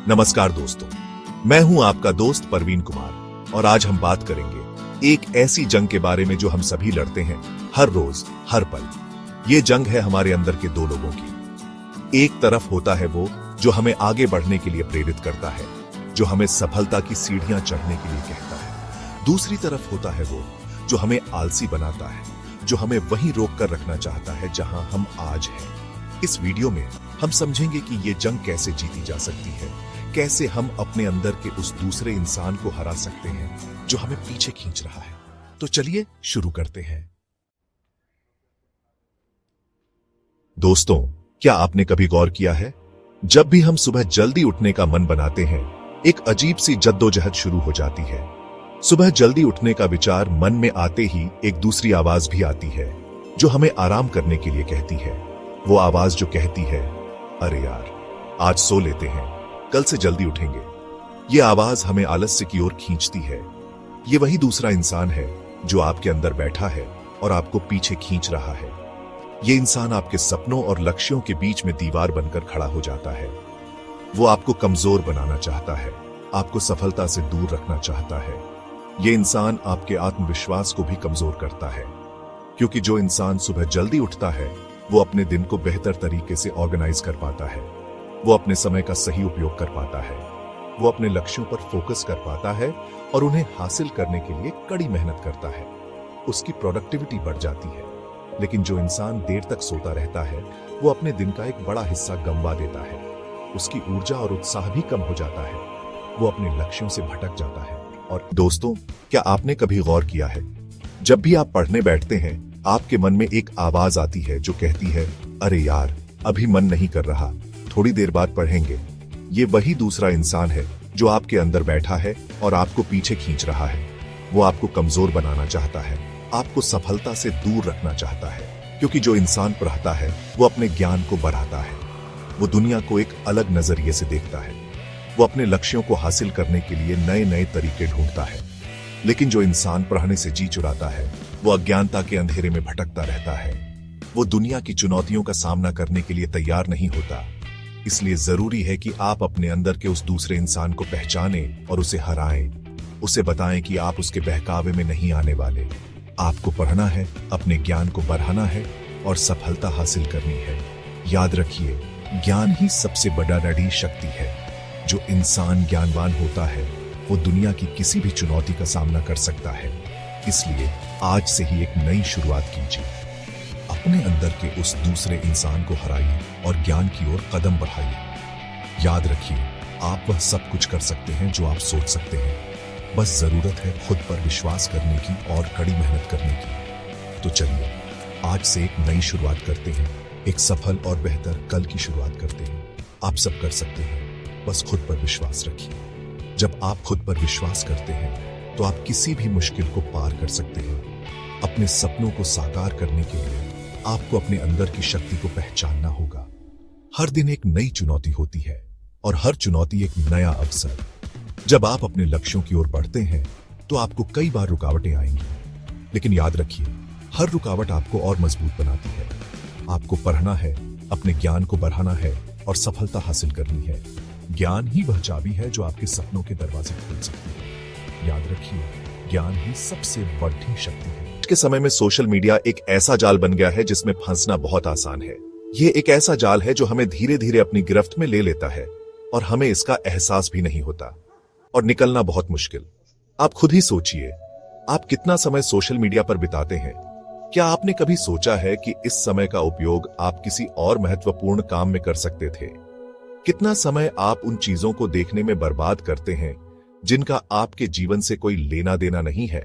नमस्कार दोस्तों, मैं हूं आपका दोस्त परवीन कुमार और आज हम बात करेंगे एक ऐसी जंग के बारे में जो हम सभी लड़ते हैं हर रोज हर पल। ये जंग है हमारे अंदर के दो लोगों की। एक तरफ होता है वो जो हमें आगे बढ़ने के लिए प्रेरित करता है, जो हमें सफलता की सीढ़ियां चढ़ने के लिए कहता है। दूसरी तरफ होता है वो जो हमें आलसी बनाता है, जो हमें वहीं रोक कर रखना चाहता है जहां हम आज हैं। इस वीडियो में हम समझेंगे कि ये जंग कैसे जीती जा सकती है, कैसे हम अपने अंदर के उस दूसरे इंसान को हरा सकते हैं जो हमें पीछे खींच रहा है। तो चलिए शुरू करते हैं। दोस्तों, क्या आपने कभी गौर किया है, जब भी हम सुबह जल्दी उठने का मन बनाते हैं, एक अजीब सी जद्दोजहद शुरू हो जाती है। सुबह जल्दी उठने का विचार मन में आते ही एक दूसरी आवाज भी आती है जो हमें आराम करने के लिए कहती है। वो आवाज जो कहती है, अरे यार, आज सो लेते हैं, कल से जल्दी उठेंगे। ये आवाज हमें आलस्य की ओर खींचती है। ये वही दूसरा इंसान है जो आपके अंदर बैठा है और आपको पीछे खींच रहा है। ये इंसान आपके सपनों और लक्ष्यों के बीच में दीवार बनकर खड़ा हो जाता है। वो आपको कमजोर बनाना चाहता है, आपको सफलता से दूर रखना चाहता है। ये इंसान आपके आत्मविश्वास को भी कमजोर करता है, क्योंकि जो इंसान सुबह जल्दी उठता है वो अपने दिन को बेहतर तरीके से ऑर्गेनाइज कर पाता है, वो अपने समय का सही उपयोग कर पाता है, वो अपने लक्ष्यों पर फोकस कर पाता है और उन्हें हासिल करने के लिए कड़ी मेहनत करता है। उसकी प्रोडक्टिविटी बढ़ जाती है। लेकिन जो इंसान देर तक सोता रहता है वो अपने दिन का एक बड़ा हिस्सा गंवा देता है। उसकी ऊर्जा और उत्साह भी कम हो जाता है, वो अपने लक्ष्यों से भटक जाता है। और दोस्तों, क्या आपने कभी गौर किया है, जब भी आप पढ़ने बैठते हैं आपके मन में एक आवाज आती है जो कहती है, अरे यार, अभी मन नहीं कर रहा, थोड़ी देर बाद पढ़ेंगे। ये वही दूसरा इंसान है जो आपके अंदर बैठा है और आपको पीछे खींच रहा है। वो आपको कमजोर बनाना चाहता है, आपको सफलता से दूर रखना चाहता है, क्योंकि जो इंसान पढ़ता है वो अपने ज्ञान को बढ़ाता है, वो दुनिया को एक अलग नजरिए से देखता है, वो अपने लक्ष्यों को हासिल करने के लिए नए नए तरीके ढूंढता है। लेकिन जो इंसान पढ़ने से जी चुराता है वो अज्ञानता के अंधेरे में भटकता रहता है। वो दुनिया की चुनौतियों का सामना करने के लिए तैयार नहीं होता। इसलिए जरूरी है कि आप अपने अंदर के उस दूसरे इंसान को पहचानें और उसे हराएं। उसे बताएं कि आप उसके बहकावे में नहीं आने वाले। आपको पढ़ना है, अपने ज्ञान को बढ़ाना है और सफलता हासिल करनी है। याद रखिए, ज्ञान ही सबसे बड़ी शक्ति है। जो इंसान ज्ञानवान होता है वो दुनिया की किसी भी चुनौती का सामना कर सकता है। इसलिए आज से ही एक नई शुरुआत कीजिए। अपने अंदर के उस दूसरे इंसान को हराइए और ज्ञान की ओर कदम बढ़ाइए। याद रखिए, आप वह सब कुछ कर सकते हैं जो आप सोच सकते हैं। बस जरूरत है खुद पर विश्वास करने की और कड़ी मेहनत करने की। तो चलिए आज से एक नई शुरुआत करते हैं, एक सफल और बेहतर कल की शुरुआत करते हैं। आप सब कर सकते हैं, बस खुद पर विश्वास रखिए। जब आप खुद पर विश्वास करते हैं तो आप किसी भी मुश्किल को पार कर सकते हैं। अपने सपनों को साकार करने के लिए आपको अपने अंदर की शक्ति को पहचानना होगा। हर दिन एक नई चुनौती होती है और हर चुनौती एक नया अवसर। जब आप अपने लक्ष्यों की ओर बढ़ते हैं तो आपको कई बार रुकावटें आएंगी, लेकिन याद रखिए, हर रुकावट आपको और मजबूत बनाती है। आपको पढ़ना है, अपने ज्ञान को बढ़ाना है और सफलता हासिल करनी है। ज्ञान ही वह चाबी है जो आपके सपनों के दरवाजे खोल सकती है। याद रखिए, ज्ञान ही सबसे बड़ी शक्ति है। आज के समय में सोशल मीडिया एक ऐसा जाल बन गया है जिसमें फंसना बहुत आसान है। ये एक ऐसा जाल है जो हमें धीरे धीरे अपनी गिरफ्त में ले लेता है और हमें इसका एहसास भी नहीं होता, और निकलना बहुत मुश्किल। आप खुद ही सोचिए, आप कितना समय सोशल मीडिया पर बिताते हैं। क्या आपने कभी सोचा है कि इस समय का उपयोग आप किसी और महत्वपूर्ण काम में कर सकते थे? कितना समय आप उन चीजों को देखने में बर्बाद करते हैं जिनका आपके जीवन से कोई लेना देना नहीं है?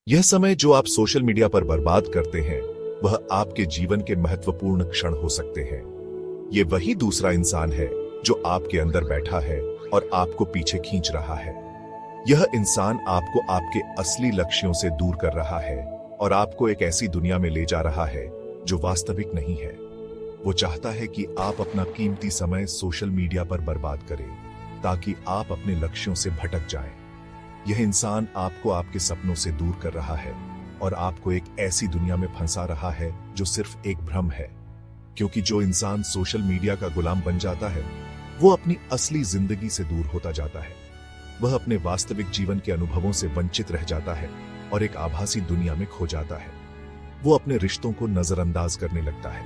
यह समय जो आप सोशल मीडिया पर बर्बाद करते हैं वह आपके जीवन के महत्वपूर्ण क्षण हो सकते हैं। ये वही दूसरा इंसान है जो आपके अंदर बैठा है और आपको पीछे खींच रहा है। यह इंसान आपको आपके असली लक्ष्यों से दूर कर रहा है और आपको एक ऐसी दुनिया में ले जा रहा है जो वास्तविक नहीं है। वो चाहता है कि आप अपना कीमती समय सोशल मीडिया पर बर्बाद करें ताकि आप अपने लक्ष्यों से भटक जाएं। यह इंसान आपको आपके सपनों से दूर कर रहा है और आपको एक ऐसी दुनिया में फंसा रहा है जो सिर्फ एक भ्रम है। क्योंकि जो इंसान सोशल मीडिया का गुलाम बन जाता है वो अपनी असली जिंदगी से दूर होता जाता है। वह अपने वास्तविक जीवन के अनुभवों से वंचित रह जाता है और एक आभासी दुनिया में खो जाता है। वो अपने रिश्तों को नजरअंदाज करने लगता है।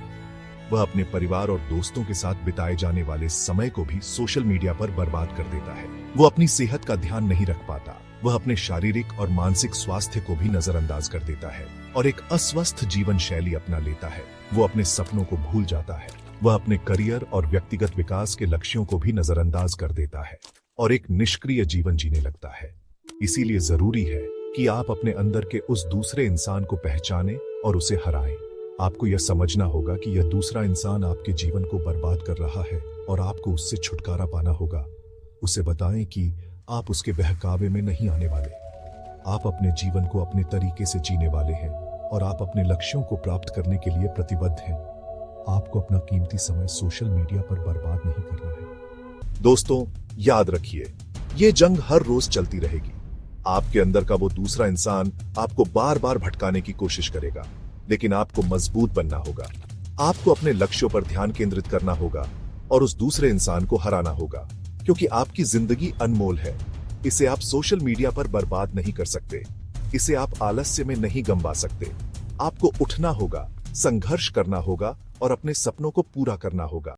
वह अपने परिवार और दोस्तों के साथ बिताए जाने वाले समय को भी सोशल मीडिया पर बर्बाद कर देता है। वो अपनी सेहत का ध्यान नहीं रख पाता। वह अपने शारीरिक और मानसिक स्वास्थ्य को भी नजरअंदाज कर देता है और एक अस्वस्थ जीवन शैली अपना लेता है। वो अपने सपनों को भूल जाता है। वह अपने करियर और व्यक्तिगत विकास के लक्ष्यों को भी नजरअंदाज कर देता है और एक निष्क्रिय जीवन जीने लगता है। इसीलिए जरूरी है कि आप अपने अंदर के उस दूसरे इंसान को पहचानें और उसे हराएं। आपको यह समझना होगा कि यह दूसरा इंसान आपके जीवन को बर्बाद कर रहा है और आपको उससे छुटकारा पाना होगा। उसे बताएं कि आप उसके बहकावे में नहीं आने वाले। आप अपने जीवन को अपने तरीके से जीने वाले हैं और आप अपने लक्ष्यों को प्राप्त करने के लिए प्रतिबद्ध हैं। आपको अपना कीमती समय सोशल मीडिया पर बर्बाद नहीं करना है। दोस्तों, याद रखिए, ये जंग हर रोज चलती रहेगी। आपके अंदर का वो दूसरा इंसान आपको बार बार भटकाने की कोशिश करेगा, लेकिन आपको मजबूत बनना होगा। आपको अपने लक्ष्यों पर ध्यान केंद्रित करना होगा और उस दूसरे इंसान को हराना होगा, क्योंकि आपकी जिंदगी अनमोल है। इसे आप सोशल मीडिया पर बर्बाद नहीं कर सकते। इसे आप आलस्य में नहीं गंवा सकते। आपको उठना होगा, संघर्ष करना होगा और अपने सपनों को पूरा करना होगा।